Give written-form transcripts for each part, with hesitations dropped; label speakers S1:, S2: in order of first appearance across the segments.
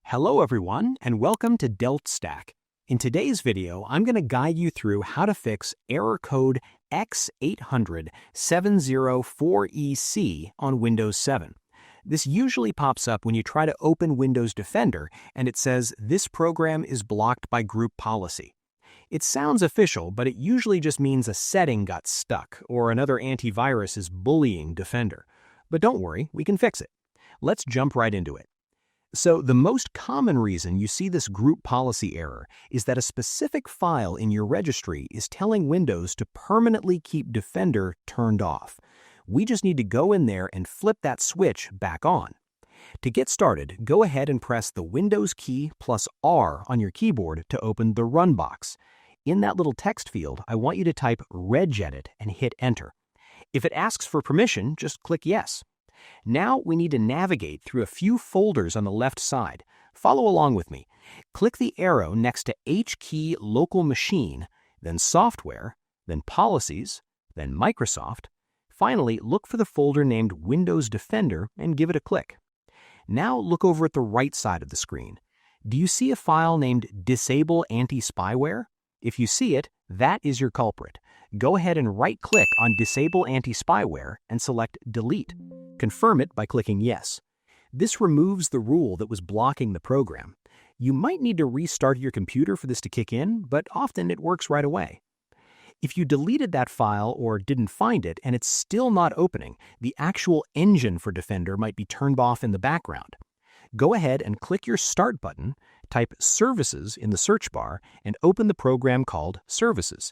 S1: Hello everyone, and welcome to DelftStack. In today's video, I'm going to guide you through how to fix error code X800704ec on Windows 7. This usually pops up when you try to open Windows Defender and it says this program is blocked by group policy. It sounds official, but it usually just means a setting got stuck or another antivirus is bullying Defender. But don't worry, we can fix it. Let's jump right into it. So the most common reason you see this group policy error is that a specific file in your registry is telling Windows to permanently keep Defender turned off. We just need to go in there and flip that switch back on. To get started, go ahead and press the Windows key plus R on your keyboard to open the Run box. In that little text field, I want you to type regedit and hit Enter. If it asks for permission, just click Yes. Now we need to navigate through a few folders on the left side. Follow along with me. Click the arrow next to H-key Local Machine, then Software, then Policies, then Microsoft. Finally, look for the folder named Windows Defender and give it a click. Now look over at the right side of the screen. Do you see a file named DisableAntiSpyware? If you see it, that is your culprit. Go ahead and right-click on DisableAntiSpyware and select Delete. Confirm it by clicking Yes. This removes the rule that was blocking the program. You might need to restart your computer for this to kick in, but often it works right away. If you deleted that file or didn't find it and it's still not opening, the actual engine for Defender might be turned off in the background. Go ahead and click your Start button, type Services in the search bar, and open the program called Services.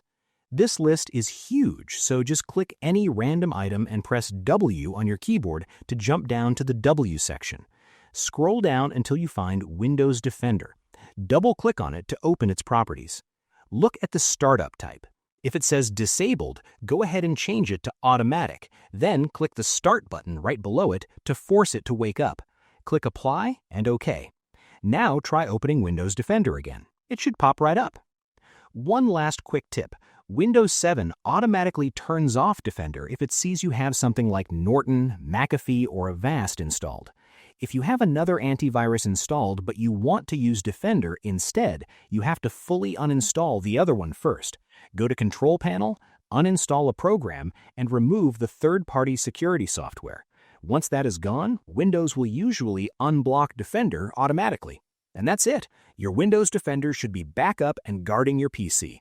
S1: This list is huge, so just click any random item and press W on your keyboard to jump down to the W section. Scroll down until you find Windows Defender. Double-click on it to open its properties. Look at the startup type. If it says Disabled, go ahead and change it to Automatic. Then click the Start button right below it to force it to wake up. Click Apply and OK. Now try opening Windows Defender again. It should pop right up. One last quick tip. Windows 7 automatically turns off Defender if it sees you have something like Norton, McAfee, or Avast installed. If you have another antivirus installed but you want to use Defender instead, you have to fully uninstall the other one first. Go to Control Panel, uninstall a program, and remove the third-party security software. Once that is gone, Windows will usually unblock Defender automatically. And that's it. Your Windows Defender should be back up and guarding your PC.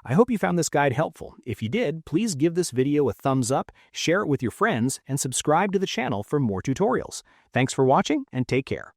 S1: I hope you found this guide helpful. If you did, please give this video a thumbs up, share it with your friends, and subscribe to the channel for more tutorials. Thanks for watching, and take care.